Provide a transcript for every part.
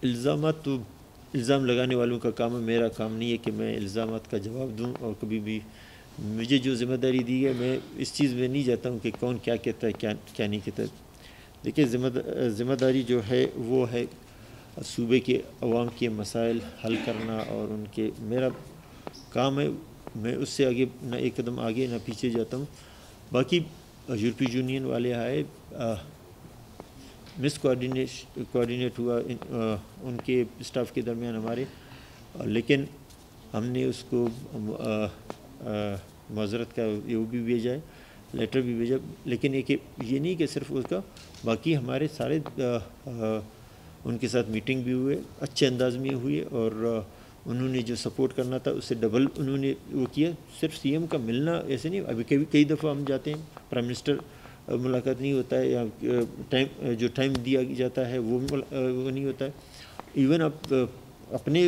الزامات تو الزام لگانے والوں کا کام ہے، میرا کام نہیں ہے کہ میں الزامات کا جواب دوں، اور کبھی بھی مجھے جو ذمہ داری دی ہے میں اس چیز میں نہیں جاتا ہوں کہ کون کیا کہتا ہے کیا نہیں کہتا ہے۔ دیکھیے ذمہ داری جو ہے وہ ہے صوبے کے عوام کے مسائل حل کرنا، اور ان کے میرا کام ہے، میں اس سے آگے نہ ایک قدم آگے نہ پیچھے جاتا ہوں۔ باقی یورپی یونین والے آئے، مس کوآرڈینیٹ ہوا ان کے اسٹاف کے درمیان ہمارے، لیکن ہم نے اس کو معذرت کا وہ بھی بھیجا ہے، لیٹر بھی بھیجا، لیکن یہ نہیں کہ صرف اس کا، باقی ہمارے سارے ان کے ساتھ میٹنگ بھی ہوئے، اچھے انداز میں ہوئی، اور انہوں نے جو سپورٹ کرنا تھا اس سے ڈبل انہوں نے وہ کیا۔ صرف سی ایم کا ملنا ایسے نہیں، ابھی کئی دفعہ ہم جاتے ہیں پرائم منسٹر ملاقات نہیں ہوتا ہے، یا ٹائم دیا جاتا ہے وہ نہیں ہوتا ہے۔ ایون آپ اپنے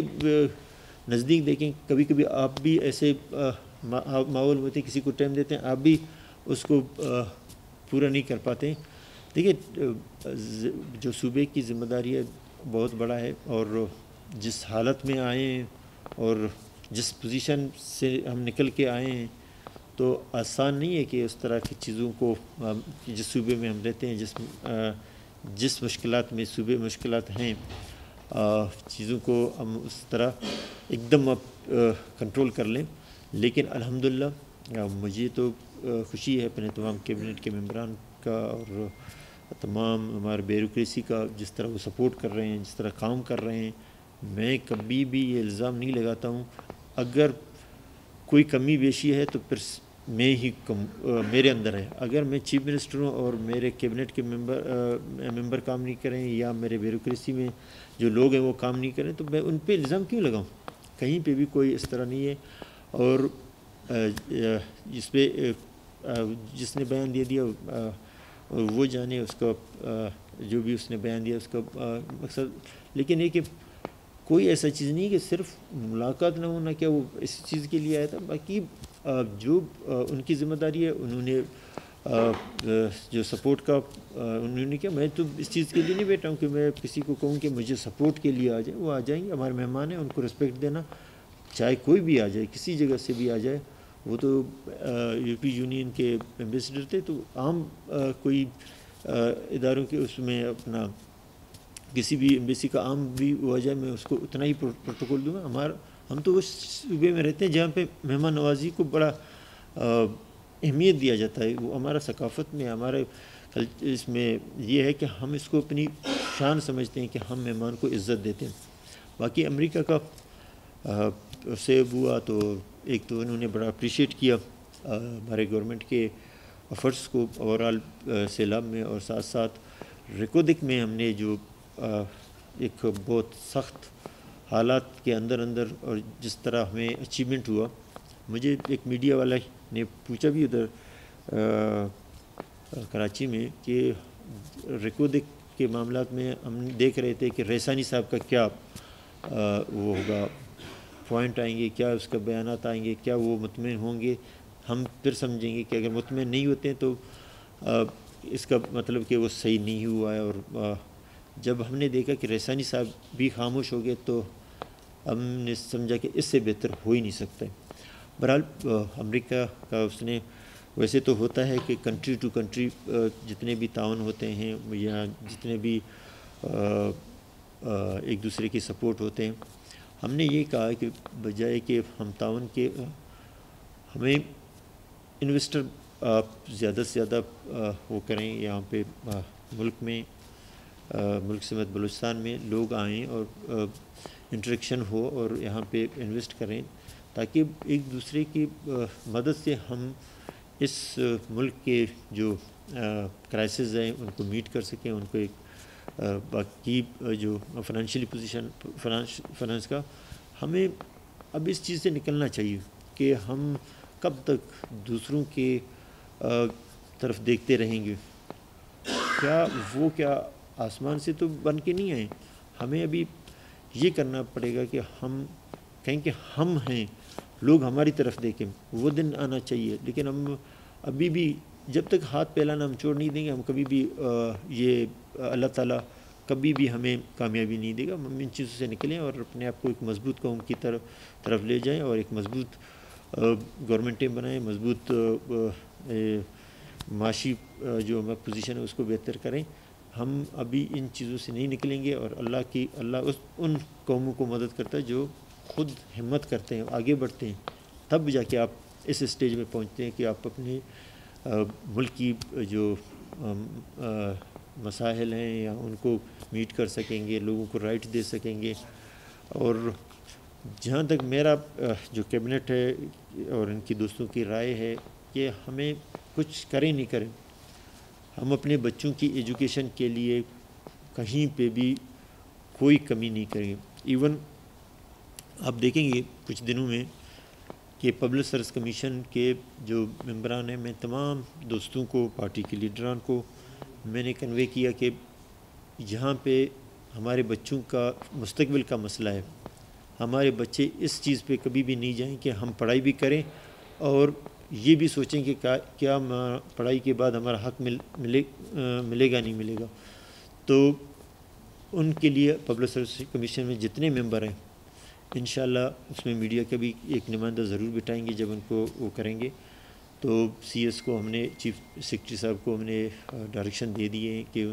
نزدیک دیکھیں، کبھی کبھی آپ بھی ایسے ماحول ہوتے ہیں، کسی کو ٹائم دیتے ہیں، آپ بھی اس کو پورا نہیں کر پاتے۔ دیکھیے جو صوبے کی ذمہ داری ہے بہت بڑا ہے، اور جس حالت میں آئے ہیں اور جس پوزیشن سے ہم نکل کے آئے ہیں تو آسان نہیں ہے کہ اس طرح کی چیزوں کو جس صوبے میں ہم رہتے ہیں، جس مشکلات میں صوبے مشکلات ہیں، چیزوں کو ہم اس طرح ایک دم کنٹرول کر لیں۔ لیکن الحمدللہ مجھے تو خوشی ہے اپنے تمام کیبنٹ کے ممبران کا اور تمام ہمارے بیوروکریسی کا، جس طرح وہ سپورٹ کر رہے ہیں، جس طرح کام کر رہے ہیں۔ میں کبھی بھی یہ الزام نہیں لگاتا ہوں، اگر کوئی کمی بیشی ہے تو پھر میرے اندر ہے۔ اگر میں چیف منسٹر ہوں اور میرے کیبنٹ کے ممبر کام نہیں کریں، یا میرے بیوروکریسی میں جو لوگ ہیں وہ کام نہیں کریں، تو میں ان پہ الزام کیوں لگاؤں؟ کہیں پہ بھی کوئی اس طرح نہیں ہے۔ اور جس نے بیان دے دیا وہ جانے اس کا، جو بھی اس نے بیان دیا اس کا مقصد، لیکن یہ کہ کوئی ایسا چیز نہیں کہ صرف ملاقات نہ ہونا، کیا وہ اس چیز کے لیے آیا تھا۔ باقی جو ان کی ذمہ داری ہے، انہوں نے جو سپورٹ کا انہوں نے کیا، میں تو اس چیز کے لیے نہیں بیٹھا ہوں کہ میں کسی کو کہوں کہ مجھے سپورٹ کے لیے آ جائیں۔ وہ آ جائیں گے، ہمارے مہمان ہیں، ان کو رسپیکٹ دینا، چاہے کوئی بھی آ جائے، کسی جگہ سے بھی آ جائے۔ وہ تو یورپی یونین کے ایمبیسڈر تھے، تو عام کوئی اداروں کے اس میں اپنا کسی بھی ایمبیسی کا عام بھی ہو جائے، میں اس کو اتنا ہی پروٹوکول دوں گا۔ ہم تو اس صوبے میں رہتے ہیں جہاں پہ مہمان نوازی کو بڑا اہمیت دیا جاتا ہے۔ وہ ہمارا ثقافت میں، ہمارے اس میں یہ ہے کہ ہم اس کو اپنی شان سمجھتے ہیں کہ ہم مہمان کو عزت دیتے ہیں۔ باقی امریکہ کا سے ہوا تو ایک تو انہوں نے بڑا اپریشیٹ کیا ہمارے گورنمنٹ کے ایفرٹس کو اوورال سیلاب میں، اور ساتھ ساتھ ریکودک میں ہم نے جو ایک بہت سخت حالات کے اندر اور جس طرح ہمیں اچیومنٹ ہوا۔ مجھے ایک میڈیا والا نے پوچھا بھی ادھر کراچی میں کہ ریکودک کے معاملات میں ہم دیکھ رہے تھے کہ ریسانی صاحب کا کیا وہ ہوگا، پوائنٹ آئیں گے، کیا اس کا بیانات آئیں گے، کیا وہ مطمئن ہوں گے۔ ہم پھر سمجھیں گے کہ اگر مطمئن نہیں ہوتے ہیں تو اس کا مطلب کہ وہ صحیح نہیں ہوا ہے۔ اور جب ہم نے دیکھا کہ ریسانی صاحب بھی خاموش ہو گئے تو ہم نے سمجھا کہ اس سے بہتر ہو ہی نہیں سکتا ہے۔ بہرحال امریکہ کا اس نے، ویسے تو ہوتا ہے کہ کنٹری ٹو کنٹری جتنے بھی تعاون ہوتے ہیں یا جتنے بھی ایک دوسرے کی سپورٹ ہوتے ہیں، ہم نے یہ کہا کہ بجائے کہ ہم تعاون کے، ہمیں انویسٹر آپ زیادہ سے زیادہ وہ کریں یہاں پہ ملک میں، ملک سمیت بلوچستان میں لوگ آئیں اور انٹریکشن ہو اور یہاں پہ انویسٹ کریں، تاکہ ایک دوسرے کی مدد سے ہم اس ملک کے جو کرائسز ہیں ان کو میٹ کر سکیں، ان کو ایک باقی جو فائنینشیلی پوزیشن فائنانس کا، ہمیں اب اس چیز سے نکلنا چاہیے کہ ہم کب تک دوسروں کے طرف دیکھتے رہیں گے۔ کیا آسمان سے تو بن کے نہیں آئے، ہمیں ابھی یہ کرنا پڑے گا کہ ہم کہیں کہ ہم ہیں، لوگ ہماری طرف دیکھیں، وہ دن آنا چاہیے۔ لیکن ہم ابھی بھی جب تک ہاتھ پھیلانا ہم چھوڑ نہیں دیں گے، ہم کبھی بھی یہ اللہ تعالیٰ کبھی بھی ہمیں کامیابی نہیں دے گا. ہم ان چیزوں سے نکلیں اور اپنے آپ کو ایک مضبوط قوم کی طرف لے جائیں اور ایک مضبوط گورنمنٹیں بنائیں, مضبوط معاشی جو ہمارا پوزیشن ہے اس کو بہتر کریں. ہم ابھی ان چیزوں سے نہیں نکلیں گے, اور اللہ ان قوموں کو مدد کرتا ہے جو خود ہمت کرتے ہیں, آگے بڑھتے ہیں, تب جا کے آپ اس اسٹیج میں پہنچتے ہیں کہ آپ اپنے ملک کی جو مسائل ہیں یا ان کو میٹ کر سکیں گے, لوگوں کو رائٹ دے سکیں گے. اور جہاں تک میرا جو کیبنٹ ہے اور ان کی دوستوں کی رائے ہے کہ ہمیں کچھ کریں نہیں کریں, ہم اپنے بچوں کی ایجوکیشن کے لیے کہیں پہ بھی کوئی کمی نہیں کریں. ایون آپ دیکھیں گے کچھ دنوں میں کہ پبلک سروس کمیشن کے جو ممبران ہیں, میں تمام دوستوں کو, پارٹی کے لیڈران کو میں نے کنوے کیا کہ جہاں پہ ہمارے بچوں کا مستقبل کا مسئلہ ہے, ہمارے بچے اس چیز پہ کبھی بھی نہیں جائیں کہ ہم پڑھائی بھی کریں اور یہ بھی سوچیں کہ کیا پڑھائی کے بعد ہمارا حق ملے گا نہیں ملے گا. تو ان کے لیے پبلک سروس کمیشن میں جتنے ممبر ہیں انشاءاللہ اس میں میڈیا کا بھی ایک نمائندہ ضرور بٹھائیں گے جب ان کو وہ کریں گے. تو سی ایس کو ہم نے, چیف سیکرٹری صاحب کو ہم نے ڈائریکشن دے دیے ہیں کہ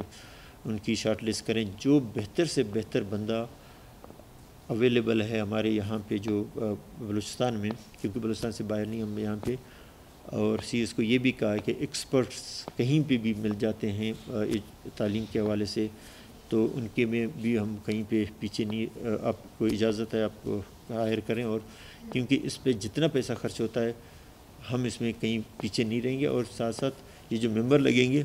ان کی شارٹ لسٹ کریں, جو بہتر سے بہتر بندہ اویلیبل ہے ہمارے یہاں پہ جو بلوچستان میں, کیونکہ بلوچستان سے باہر نہیں ہم یہاں پہ. اور سی ایس کو یہ بھی کہا ہے کہ ایکسپرٹس کہیں پہ بھی مل جاتے ہیں تعلیم کے حوالے سے, تو ان کے میں بھی ہم کہیں پہ پیچھے نہیں, آپ کو اجازت ہے آپ کو ہائر کریں. اور کیونکہ اس پہ جتنا پیسہ خرچ ہوتا ہے ہم اس میں کہیں پیچھے نہیں رہیں گے. اور ساتھ ساتھ یہ جو ممبر لگیں گے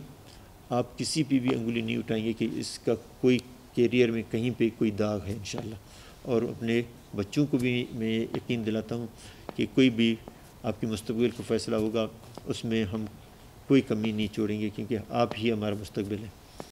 آپ کسی پہ بھی انگلی نہیں اٹھائیں گے کہ اس کا کوئی کیریئر میں کہیں پہ کوئی داغ ہے انشاءاللہ. اور اپنے بچوں کو بھی میں یقین دلاتا ہوں کہ کوئی بھی آپ کی مستقبل کا فیصلہ ہوگا اس میں ہم کوئی کمی نہیں چھوڑیں گے, کیونکہ آپ ہی ہمارا مستقبل ہے.